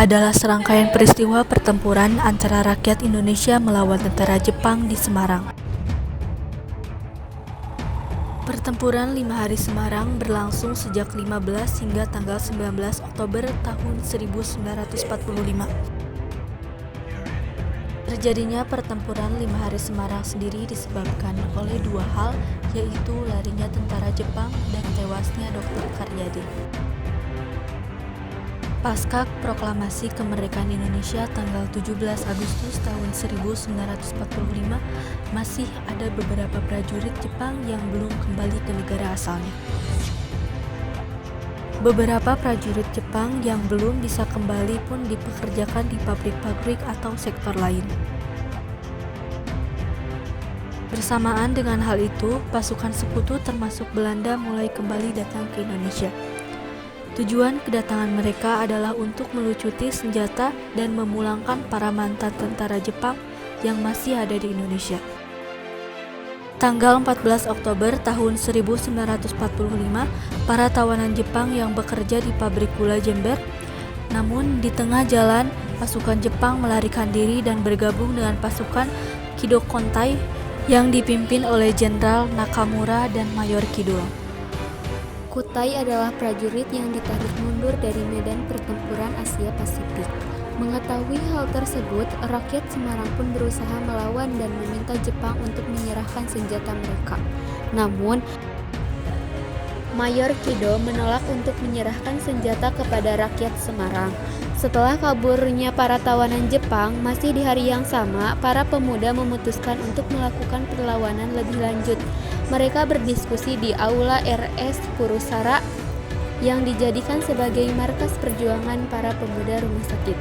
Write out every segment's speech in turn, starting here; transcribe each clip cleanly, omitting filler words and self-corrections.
adalah serangkaian peristiwa pertempuran antara rakyat Indonesia melawan tentara Jepang di Semarang. Pertempuran 5 Hari Semarang berlangsung sejak 15 hingga tanggal 19 Oktober tahun 1945. Terjadinya pertempuran 5 Hari Semarang sendiri disebabkan oleh dua hal, yaitu larinya tentara Jepang dan tewasnya Dr. Karyadi. Pasca proklamasi kemerdekaan Indonesia tanggal 17 Agustus tahun 1945, masih ada beberapa prajurit Jepang yang belum kembali ke negara asalnya. Beberapa prajurit Jepang yang belum bisa kembali pun dipekerjakan di pabrik-pabrik atau sektor lain. Bersamaan dengan hal itu, pasukan sekutu termasuk Belanda mulai kembali datang ke Indonesia. Tujuan kedatangan mereka adalah untuk melucuti senjata dan memulangkan para mantan tentara Jepang yang masih ada di Indonesia. Tanggal 14 Oktober tahun 1945, para tawanan Jepang yang bekerja di pabrik gula Jember, namun di tengah jalan pasukan Jepang melarikan diri dan bergabung dengan pasukan Kido Kontai yang dipimpin oleh Jenderal Nakamura dan Mayor Kido. Kutai adalah prajurit yang ditarik mundur dari medan pertempuran Asia Pasifik. Mengetahui hal tersebut, rakyat Semarang pun berusaha melawan dan meminta Jepang untuk menyerahkan senjata mereka. Namun, Mayor Kido menolak untuk menyerahkan senjata kepada rakyat Semarang. Setelah kaburnya para tawanan Jepang, masih di hari yang sama, para pemuda memutuskan untuk melakukan perlawanan lebih lanjut. Mereka berdiskusi di Aula RS Purusara yang dijadikan sebagai markas perjuangan para pemuda rumah sakit.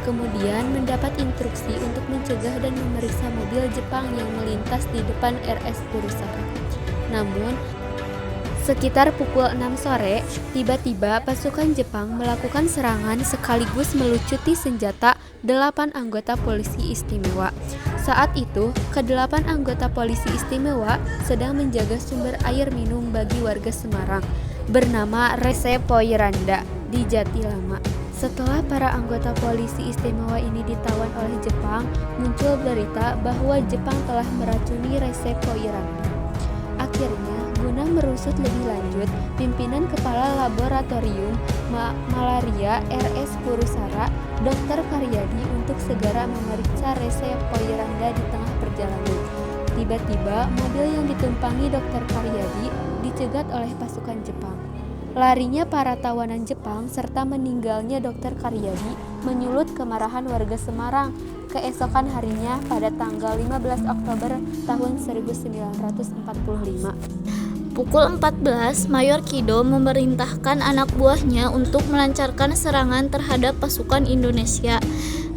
Kemudian mendapat instruksi untuk mencegah dan memeriksa mobil Jepang yang melintas di depan RS Purusara. Namun, sekitar pukul 6 sore, tiba-tiba pasukan Jepang melakukan serangan sekaligus melucuti senjata 8 anggota polisi istimewa. Saat itu, ke-8 anggota polisi istimewa sedang menjaga sumber air minum bagi warga Semarang bernama Rese Poiranda di Jati Lama. Setelah para anggota polisi istimewa ini ditawan oleh Jepang, muncul berita bahwa Jepang telah meracuni Rese Poiranda. Akhirnya, guna merusut lebih lanjut, pimpinan Kepala Laboratorium Malaria RS Purusara, Dr. Karyadi untuk segera memeriksa Rese Poiranda di tengah perjalanan. Tiba-tiba, mobil yang ditumpangi Dr. Karyadi dicegat oleh pasukan Jepang. Larinya para tawanan Jepang serta meninggalnya Dr. Karyadi menyulut kemarahan warga Semarang. Keesokan harinya pada tanggal 15 Oktober tahun 1945. Pukul 14, Mayor Kido memerintahkan anak buahnya untuk melancarkan serangan terhadap pasukan Indonesia.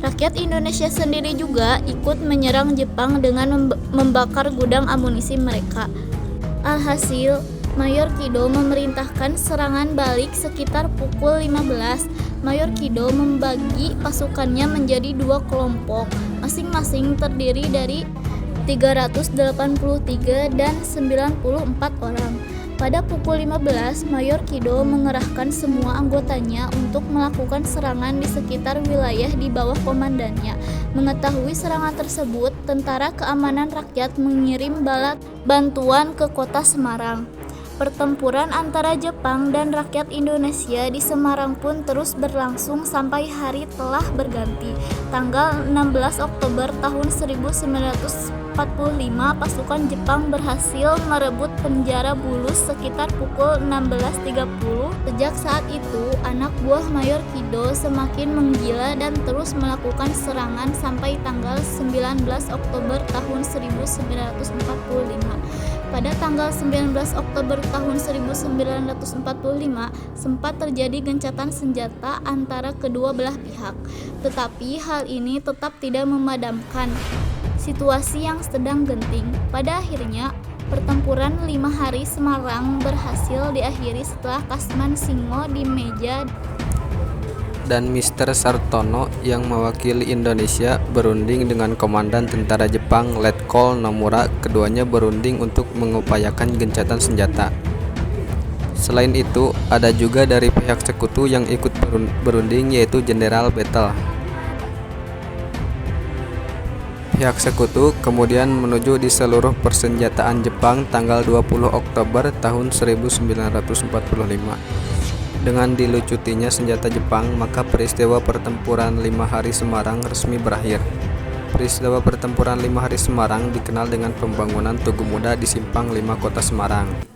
Rakyat Indonesia sendiri juga ikut menyerang Jepang dengan membakar gudang amunisi mereka. Alhasil, Mayor Kido memerintahkan serangan balik sekitar pukul 15. Mayor Kido membagi pasukannya menjadi 2 kelompok, masing-masing terdiri dari 383 dan 94 orang. Pada pukul 15, Mayor Kido mengerahkan semua anggotanya untuk melakukan serangan di sekitar wilayah di bawah komandannya. Mengetahui serangan tersebut, Tentara Keamanan Rakyat mengirim bala bantuan ke kota Semarang. Pertempuran antara Jepang dan rakyat Indonesia di Semarang pun terus berlangsung sampai hari telah berganti. Tanggal 16 Oktober tahun 1945, pasukan Jepang berhasil merebut penjara Bulus sekitar pukul 16.30. Sejak saat itu, anak buah Mayor Kido semakin menggila dan terus melakukan serangan sampai tanggal 19 Oktober tahun 1945. Pada tanggal 19 Oktober tahun 1945, sempat terjadi gencatan senjata antara kedua belah pihak. Tetapi hal ini tetap tidak memadamkan situasi yang sedang genting. Pada akhirnya, pertempuran 5 Hari Semarang berhasil diakhiri setelah Kasman Singo di meja dan Mr. Sartono yang mewakili Indonesia berunding dengan Komandan Tentara Jepang Letkol Nomura. Keduanya berunding untuk mengupayakan gencatan senjata. Selain itu, ada juga dari pihak sekutu yang ikut berunding, yaitu Jenderal Battle. Pihak sekutu kemudian menuju di seluruh persenjataan Jepang tanggal 20 Oktober tahun 1945. Dengan dilucutinya senjata Jepang, maka peristiwa pertempuran 5 hari Semarang resmi berakhir. Peristiwa pertempuran 5 hari Semarang dikenal dengan pembangunan Tugu Muda di Simpang 5 Kota Semarang.